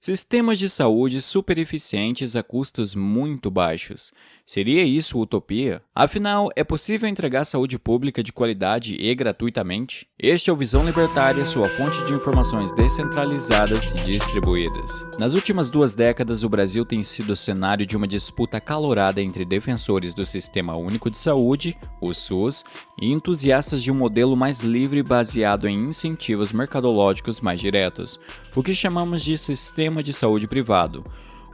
Sistemas de saúde super eficientes a custos muito baixos. Seria isso utopia? Afinal, é possível entregar saúde pública de qualidade e gratuitamente? Este é o Visão Libertária, sua fonte de informações descentralizadas e distribuídas. Nas últimas 2 décadas, o Brasil tem sido cenário de uma disputa acalorada entre defensores do Sistema Único de Saúde, o SUS, e entusiastas de um modelo mais livre baseado em incentivos mercadológicos mais diretos, o que chamamos de sistema de saúde privado.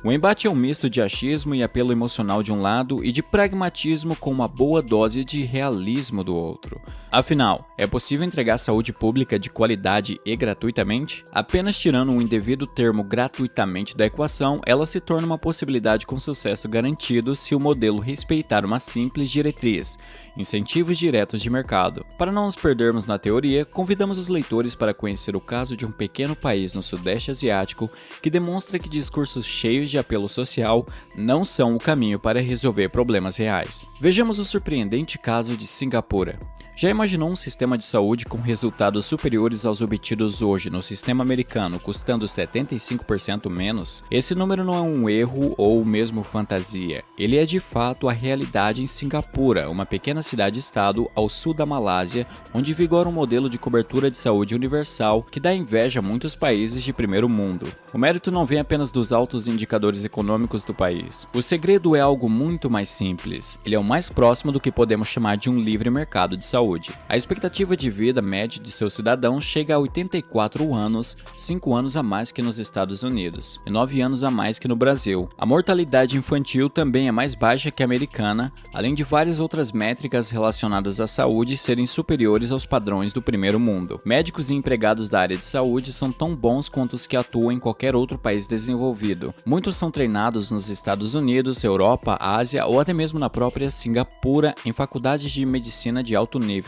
O embate é um misto de achismo e apelo emocional de um lado e de pragmatismo com uma boa dose de realismo do outro. Afinal, é possível entregar saúde pública de qualidade e gratuitamente? Apenas tirando um indevido termo gratuitamente da equação, ela se torna uma possibilidade com sucesso garantido se o modelo respeitar uma simples diretriz: incentivos diretos de mercado. Para não nos perdermos na teoria, convidamos os leitores para conhecer o caso de um pequeno país no Sudeste Asiático que demonstra que discursos cheios de apelo social não são o caminho para resolver problemas reais. Vejamos o surpreendente caso de Singapura. Já imaginou um sistema de saúde com resultados superiores aos obtidos hoje no sistema americano, custando 75% menos? Esse número não é um erro ou mesmo fantasia. Ele é de fato a realidade em Singapura, uma pequena cidade-estado ao sul da Malásia, onde vigora um modelo de cobertura de saúde universal que dá inveja a muitos países de primeiro mundo. O mérito não vem apenas dos altos indicadores econômicos do país. O segredo é algo muito mais simples. Ele é o mais próximo do que podemos chamar de um livre mercado de saúde. A expectativa de vida média de seus cidadãos chega a 84 anos, 5 anos a mais que nos Estados Unidos e 9 anos a mais que no Brasil. A mortalidade infantil também é mais baixa que a americana, além de várias outras métricas relacionadas à saúde serem superiores aos padrões do primeiro mundo. Médicos e empregados da área de saúde são tão bons quanto os que atuam em qualquer outro país desenvolvido. Muitos são treinados nos Estados Unidos, Europa, Ásia ou até mesmo na própria Singapura em faculdades de medicina de alto nível.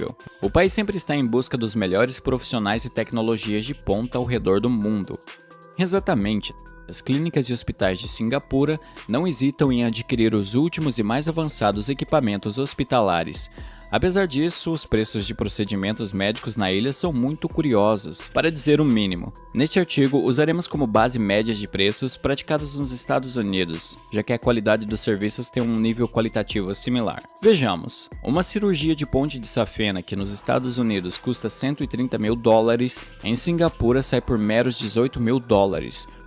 O país sempre está em busca dos melhores profissionais e tecnologias de ponta ao redor do mundo. Exatamente. As clínicas e hospitais de Singapura não hesitam em adquirir os últimos e mais avançados equipamentos hospitalares. Apesar disso, os preços de procedimentos médicos na ilha são muito curiosos, para dizer o mínimo. Neste artigo, usaremos como base médias de preços praticados nos Estados Unidos, já que a qualidade dos serviços tem um nível qualitativo similar. Vejamos, uma cirurgia de ponte de safena que nos Estados Unidos custa $130 mil, em Singapura sai por meros $18 mil.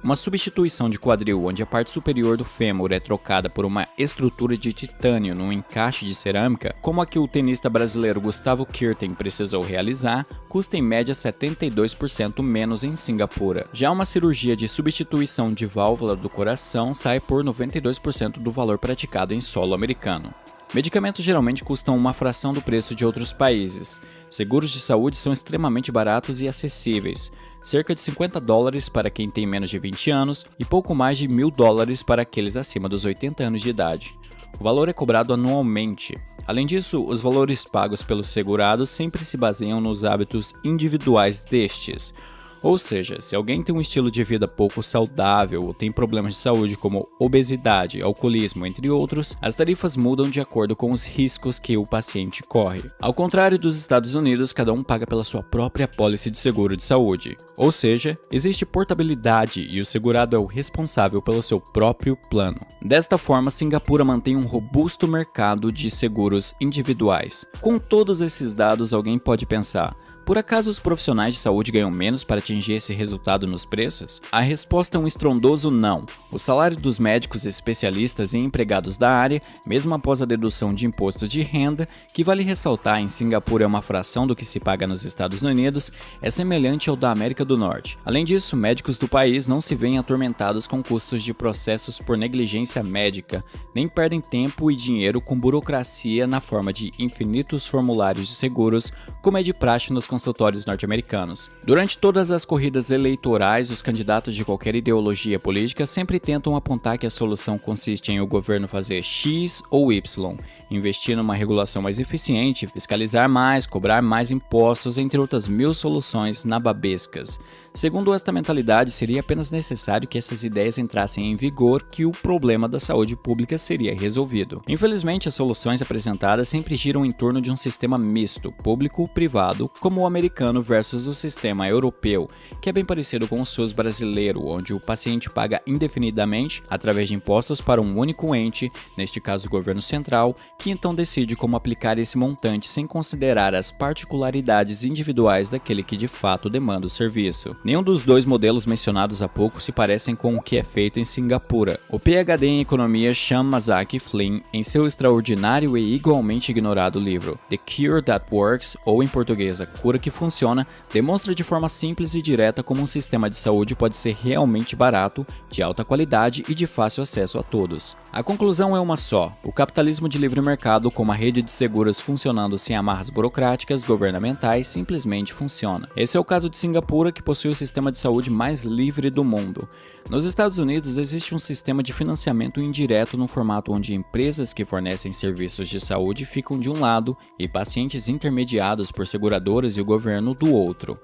Uma substituição de quadril onde a parte superior do fêmur é trocada por uma estrutura de titânio num encaixe de cerâmica, como a que o tenista brasileiro Gustavo Kuerten precisou realizar, custa em média 72% menos em Singapura. Já uma cirurgia de substituição de válvula do coração sai por 92% do valor praticado em solo americano. Medicamentos geralmente custam uma fração do preço de outros países. Seguros de saúde são extremamente baratos e acessíveis, cerca de $50 para quem tem menos de 20 anos e pouco mais de $1.000 para aqueles acima dos 80 anos de idade. O valor é cobrado anualmente. Além disso, os valores pagos pelos segurados sempre se baseiam nos hábitos individuais destes. Ou seja, se alguém tem um estilo de vida pouco saudável ou tem problemas de saúde como obesidade, alcoolismo, entre outros, as tarifas mudam de acordo com os riscos que o paciente corre. Ao contrário dos Estados Unidos, cada um paga pela sua própria apólice de seguro de saúde. Ou seja, existe portabilidade e o segurado é o responsável pelo seu próprio plano. Desta forma, Singapura mantém um robusto mercado de seguros individuais. Com todos esses dados, alguém pode pensar: por acaso os profissionais de saúde ganham menos para atingir esse resultado nos preços? A resposta é um estrondoso não. O salário dos médicos especialistas e empregados da área, mesmo após a dedução de imposto de renda, que vale ressaltar em Singapura é uma fração do que se paga nos Estados Unidos, é semelhante ao da América do Norte. Além disso, médicos do país não se veem atormentados com custos de processos por negligência médica, nem perdem tempo e dinheiro com burocracia na forma de infinitos formulários de seguros, como é de praxe nos consultórios norte-americanos. Durante todas as corridas eleitorais, os candidatos de qualquer ideologia política sempre tentam apontar que a solução consiste em o governo fazer X ou Y, investir numa regulação mais eficiente, fiscalizar mais, cobrar mais impostos, entre outras 1000 soluções nababescas. Segundo esta mentalidade, seria apenas necessário que essas ideias entrassem em vigor que o problema da saúde pública seria resolvido. Infelizmente, as soluções apresentadas sempre giram em torno de um sistema misto, público-privado, como o americano versus o sistema europeu, que é bem parecido com o SUS brasileiro, onde o paciente paga indefinidamente através de impostos para um único ente, neste caso o governo central, que então decide como aplicar esse montante sem considerar as particularidades individuais daquele que de fato demanda o serviço. Nenhum dos dois modelos mencionados há pouco se parecem com o que é feito em Singapura. O PhD em economia Sean Masaki Flynn, em seu extraordinário e igualmente ignorado livro The Cure That Works, ou em português A Cura que Funciona, demonstra de forma simples e direta como um sistema de saúde pode ser realmente barato, de alta qualidade e de fácil acesso a todos. A conclusão é uma só: o capitalismo de livre mercado, com uma rede de seguros funcionando sem amarras burocráticas governamentais, simplesmente funciona. Esse é o caso de Singapura, que possui o sistema de saúde mais livre do mundo. Nos Estados Unidos existe um sistema de financiamento indireto no formato onde empresas que fornecem serviços de saúde ficam de um lado e pacientes intermediados por seguradoras e o governo do outro.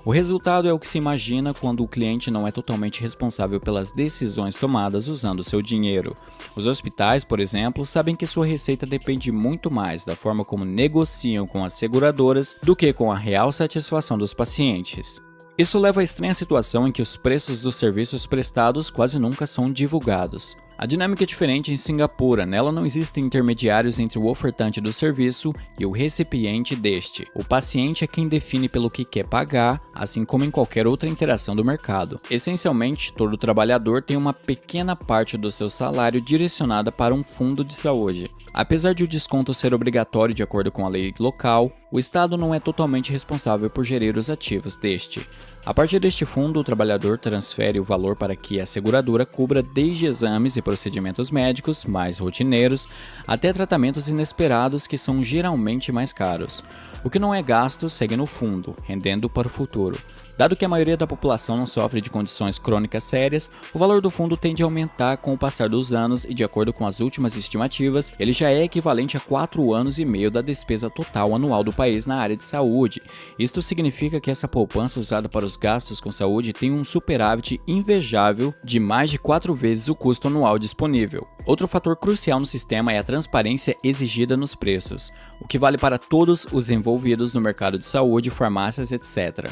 O resultado é o que se imagina quando o cliente não é totalmente responsável pelas decisões tomadas usando seu dinheiro. Os hospitais, por exemplo, sabem que sua receita depende muito mais da forma como negociam com as seguradoras do que com a real satisfação dos pacientes. Isso leva à estranha situação em que os preços dos serviços prestados quase nunca são divulgados. A dinâmica é diferente em Singapura, nela não existem intermediários entre o ofertante do serviço e o recipiente deste. O paciente é quem define pelo que quer pagar, assim como em qualquer outra interação do mercado. Essencialmente, todo trabalhador tem uma pequena parte do seu salário direcionada para um fundo de saúde. Apesar de o desconto ser obrigatório de acordo com a lei local, o Estado não é totalmente responsável por gerir os ativos deste. A partir deste fundo, o trabalhador transfere o valor para que a seguradora cubra desde exames e procedimentos médicos mais rotineiros até tratamentos inesperados que são geralmente mais caros. O que não é gasto segue no fundo, rendendo para o futuro. Dado que a maioria da população não sofre de condições crônicas sérias, o valor do fundo tende a aumentar com o passar dos anos e, de acordo com as últimas estimativas, ele já é equivalente a 4 anos e meio da despesa total anual do país na área de saúde. Isto significa que essa poupança usada para os gastos com saúde tem um superávit invejável de mais de 4 vezes o custo anual disponível. Outro fator crucial no sistema é a transparência exigida nos preços, o que vale para todos os envolvidos no mercado de saúde, farmácias, etc.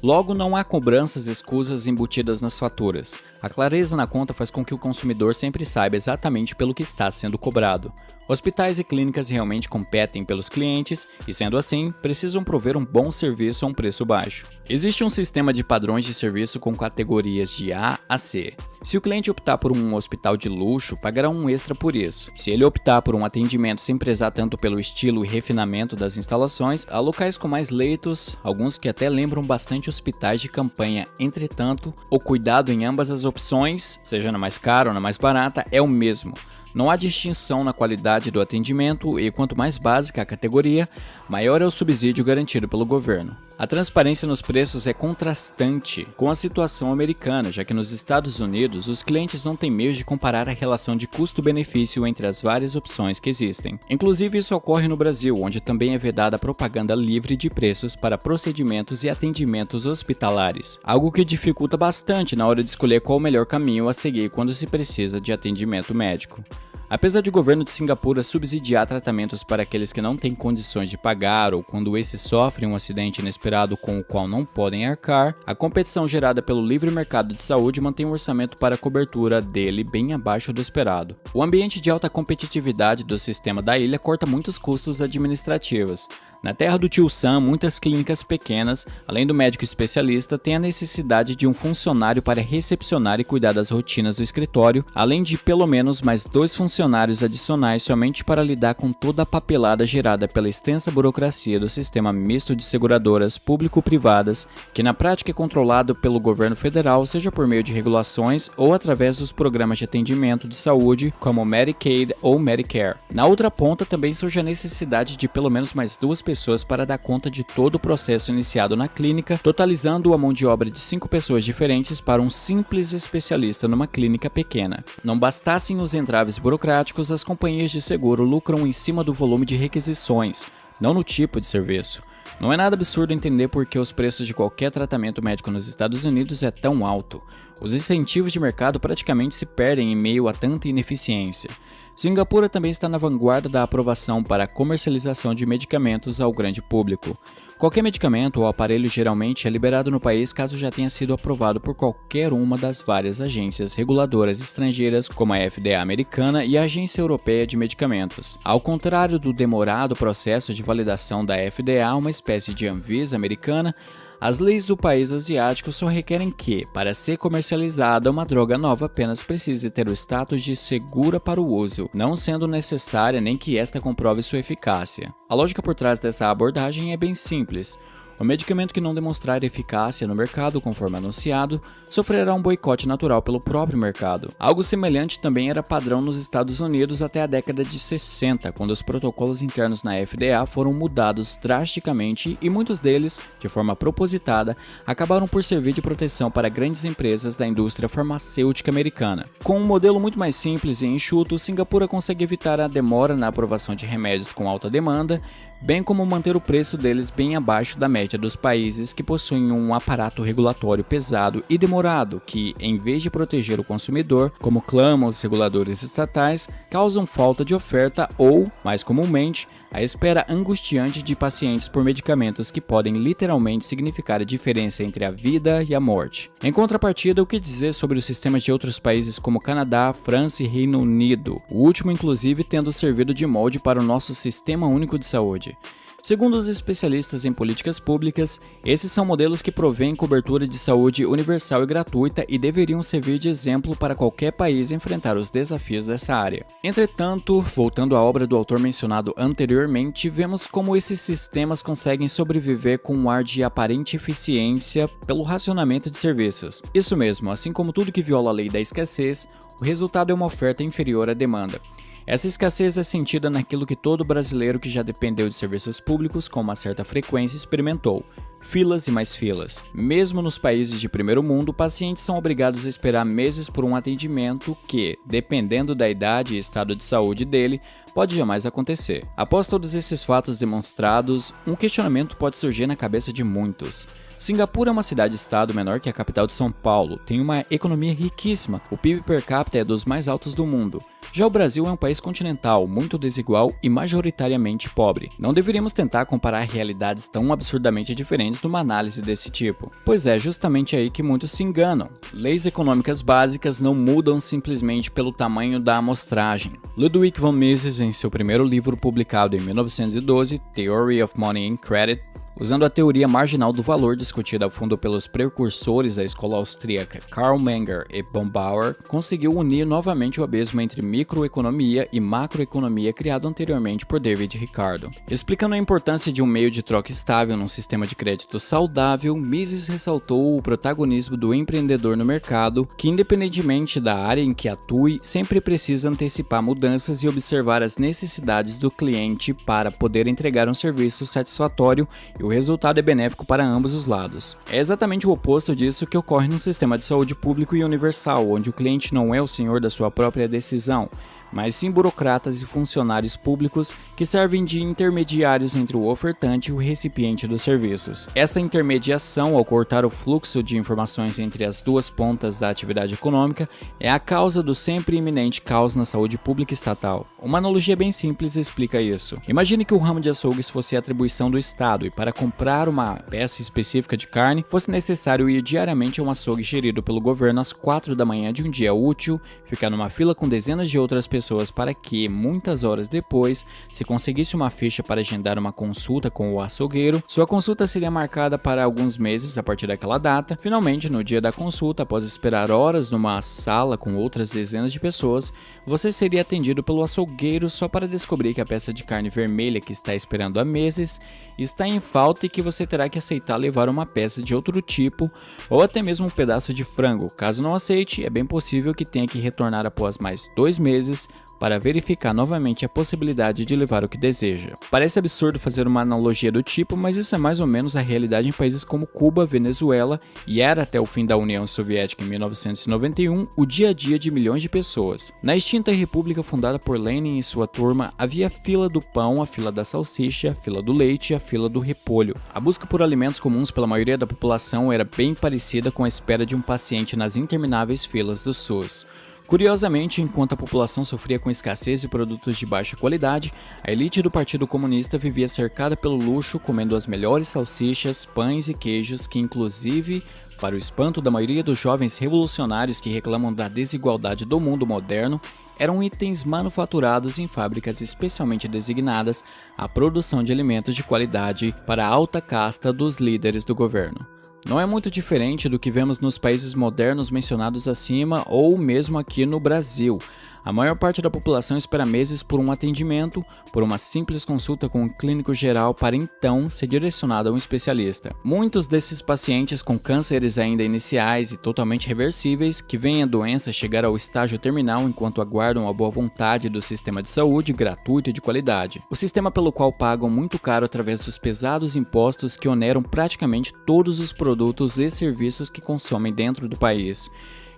Logo, não há cobranças escusas embutidas nas faturas. A clareza na conta faz com que o consumidor sempre saiba exatamente pelo que está sendo cobrado. Hospitais e clínicas realmente competem pelos clientes e, sendo assim, precisam prover um bom serviço a um preço baixo. Existe um sistema de padrões de serviço com categorias de A a C. Se o cliente optar por um hospital de luxo, pagará um extra por isso. Se ele optar por um atendimento sem prezar tanto pelo estilo e refinamento das instalações, há locais com mais leitos, alguns que até lembram bastante hospitais de campanha. Entretanto, o cuidado em ambas as opções, seja na mais cara ou na mais barata, é o mesmo. Não há distinção na qualidade do atendimento e quanto mais básica a categoria, maior é o subsídio garantido pelo governo. A transparência nos preços é contrastante com a situação americana, já que nos Estados Unidos os clientes não têm meios de comparar a relação de custo-benefício entre as várias opções que existem. Inclusive isso ocorre no Brasil, onde também é vedada a propaganda livre de preços para procedimentos e atendimentos hospitalares, algo que dificulta bastante na hora de escolher qual o melhor caminho a seguir quando se precisa de atendimento médico. Apesar de o governo de Singapura subsidiar tratamentos para aqueles que não têm condições de pagar ou quando esses sofrem um acidente inesperado com o qual não podem arcar, a competição gerada pelo livre mercado de saúde mantém um orçamento para a cobertura dele bem abaixo do esperado. O ambiente de alta competitividade do sistema da ilha corta muitos custos administrativos. Na terra do tio Sam, muitas clínicas pequenas, além do médico especialista, têm a necessidade de um funcionário para recepcionar e cuidar das rotinas do escritório, além de pelo menos mais 2 funcionários adicionais somente para lidar com toda a papelada gerada pela extensa burocracia do sistema misto de seguradoras público-privadas, que na prática é controlado pelo governo federal, seja por meio de regulações ou através dos programas de atendimento de saúde, como Medicaid ou Medicare. Na outra ponta também surge a necessidade de pelo menos mais 2 pessoas para dar conta de todo o processo iniciado na clínica, totalizando a mão de obra de 5 pessoas diferentes para um simples especialista numa clínica pequena. Não bastassem os entraves burocráticos, as companhias de seguro lucram em cima do volume de requisições, não no tipo de serviço. Não é nada absurdo entender por que os preços de qualquer tratamento médico nos Estados Unidos é tão alto. Os incentivos de mercado praticamente se perdem em meio a tanta ineficiência. Singapura também está na vanguarda da aprovação para a comercialização de medicamentos ao grande público. Qualquer medicamento ou aparelho geralmente é liberado no país caso já tenha sido aprovado por qualquer uma das várias agências reguladoras estrangeiras, como a FDA americana e a Agência Europeia de Medicamentos. Ao contrário do demorado processo de validação da FDA, uma espécie de Anvisa americana, as leis do país asiático só requerem que, para ser comercializada, uma droga nova apenas precise ter o status de segura para o uso, não sendo necessária nem que esta comprove sua eficácia. A lógica por trás dessa abordagem é bem simples. O medicamento que não demonstrar eficácia no mercado, conforme anunciado, sofrerá um boicote natural pelo próprio mercado. Algo semelhante também era padrão nos Estados Unidos até a década de 60, quando os protocolos internos na FDA foram mudados drasticamente e muitos deles, de forma propositada, acabaram por servir de proteção para grandes empresas da indústria farmacêutica americana. Com um modelo muito mais simples e enxuto, Singapura consegue evitar a demora na aprovação de remédios com alta demanda, bem como manter o preço deles bem abaixo da média dos países que possuem um aparato regulatório pesado e demorado que, em vez de proteger o consumidor, como clamam os reguladores estatais, causam falta de oferta ou, mais comumente, a espera angustiante de pacientes por medicamentos que podem literalmente significar a diferença entre a vida e a morte. Em contrapartida, o que dizer sobre os sistemas de outros países como Canadá, França e Reino Unido, o último inclusive tendo servido de molde para o nosso Sistema Único de Saúde? Segundo os especialistas em políticas públicas, esses são modelos que provêm cobertura de saúde universal e gratuita e deveriam servir de exemplo para qualquer país enfrentar os desafios dessa área. Entretanto, voltando à obra do autor mencionado anteriormente, vemos como esses sistemas conseguem sobreviver com um ar de aparente eficiência pelo racionamento de serviços. Isso mesmo, assim como tudo que viola a lei da escassez, o resultado é uma oferta inferior à demanda. Essa escassez é sentida naquilo que todo brasileiro que já dependeu de serviços públicos com uma certa frequência experimentou: filas e mais filas. Mesmo nos países de primeiro mundo, pacientes são obrigados a esperar meses por um atendimento que, dependendo da idade e estado de saúde dele, pode jamais acontecer. Após todos esses fatos demonstrados, um questionamento pode surgir na cabeça de muitos. Singapura é uma cidade-estado menor que a capital de São Paulo, tem uma economia riquíssima, o PIB per capita é dos mais altos do mundo. Já o Brasil é um país continental, muito desigual e majoritariamente pobre. Não deveríamos tentar comparar realidades tão absurdamente diferentes numa análise desse tipo. Pois é justamente aí que muitos se enganam. Leis econômicas básicas não mudam simplesmente pelo tamanho da amostragem. Ludwig von Mises, em seu primeiro livro publicado em 1912, Theory of Money and Credit, usando a teoria marginal do valor discutida a fundo pelos precursores da escola austríaca Karl Menger e Baumbauer, conseguiu unir novamente o abismo entre microeconomia e macroeconomia criado anteriormente por David Ricardo. Explicando a importância de um meio de troca estável num sistema de crédito saudável, Mises ressaltou o protagonismo do empreendedor no mercado, que independentemente da área em que atue, sempre precisa antecipar mudanças e observar as necessidades do cliente para poder entregar um serviço satisfatório e o resultado é benéfico para ambos os lados. É exatamente o oposto disso que ocorre no sistema de saúde público e universal, onde o cliente não é o senhor da sua própria decisão, mas sim burocratas e funcionários públicos que servem de intermediários entre o ofertante e o recipiente dos serviços. Essa intermediação, ao cortar o fluxo de informações entre as duas pontas da atividade econômica, é a causa do sempre iminente caos na saúde pública estatal. Uma analogia bem simples explica isso. Imagine que o ramo de açougues fosse a atribuição do Estado e para comprar uma peça específica de carne fosse necessário ir diariamente a um açougue gerido pelo governo às 4 da manhã de um dia útil, ficar numa fila com dezenas de outras pessoas para que, muitas horas depois, se conseguisse uma ficha para agendar uma consulta com o açougueiro, sua consulta seria marcada para alguns meses a partir daquela data. Finalmente, no dia da consulta, após esperar horas numa sala com outras dezenas de pessoas, você seria atendido pelo açougueiro só para descobrir que a peça de carne vermelha que está esperando há meses está em falta e que você terá que aceitar levar uma peça de outro tipo ou até mesmo um pedaço de frango. Caso não aceite, é bem possível que tenha que retornar após mais 2 meses exames para verificar novamente a possibilidade de levar o que deseja. Parece absurdo fazer uma analogia do tipo, mas isso é mais ou menos a realidade em países como Cuba, Venezuela e era até o fim da União Soviética em 1991 o dia a dia de milhões de pessoas. Na extinta república fundada por Lenin e sua turma, havia a fila do pão, a fila da salsicha, a fila do leite e a fila do repolho. A busca por alimentos comuns pela maioria da população era bem parecida com a espera de um paciente nas intermináveis filas do SUS. Curiosamente, enquanto a população sofria com escassez de produtos de baixa qualidade, a elite do Partido Comunista vivia cercada pelo luxo, comendo as melhores salsichas, pães e queijos que, inclusive, para o espanto da maioria dos jovens revolucionários que reclamam da desigualdade do mundo moderno, eram itens manufaturados em fábricas especialmente designadas à produção de alimentos de qualidade para a alta casta dos líderes do governo. Não é muito diferente do que vemos nos países modernos mencionados acima ou mesmo aqui no Brasil. A maior parte da população espera meses por um atendimento, por uma simples consulta com um clínico geral para então ser direcionado a um especialista. Muitos desses pacientes com cânceres ainda iniciais e totalmente reversíveis, que veem a doença chegar ao estágio terminal enquanto aguardam a boa vontade do sistema de saúde gratuito e de qualidade. O sistema pelo qual pagam muito caro através dos pesados impostos que oneram praticamente todos os produtos e serviços que consomem dentro do país,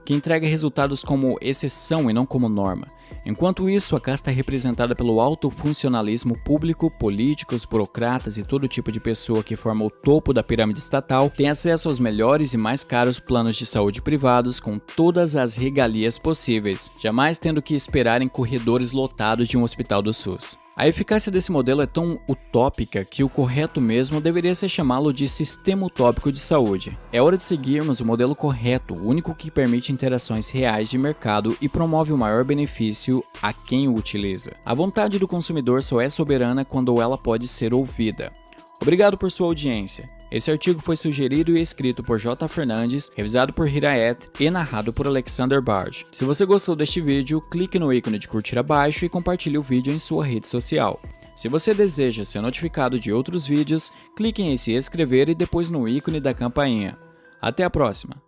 que entrega resultados como exceção e não como norma. Enquanto isso, a casta representada pelo alto funcionalismo público, políticos, burocratas e todo tipo de pessoa que forma o topo da pirâmide estatal tem acesso aos melhores e mais caros planos de saúde privados com todas as regalias possíveis, jamais tendo que esperar em corredores lotados de um hospital do SUS. A eficácia desse modelo é tão utópica que o correto mesmo deveria ser chamá-lo de sistema utópico de saúde. É hora de seguirmos o modelo correto, o único que permite interações reais de mercado e promove o maior benefício a quem o utiliza. A vontade do consumidor só é soberana quando ela pode ser ouvida. Obrigado por sua audiência. Esse artigo foi sugerido e escrito por J. Fernandes, revisado por Hirayet e narrado por Alexander Bard. Se você gostou deste vídeo, clique no ícone de curtir abaixo e compartilhe o vídeo em sua rede social. Se você deseja ser notificado de outros vídeos, clique em se inscrever e depois no ícone da campainha. Até a próxima!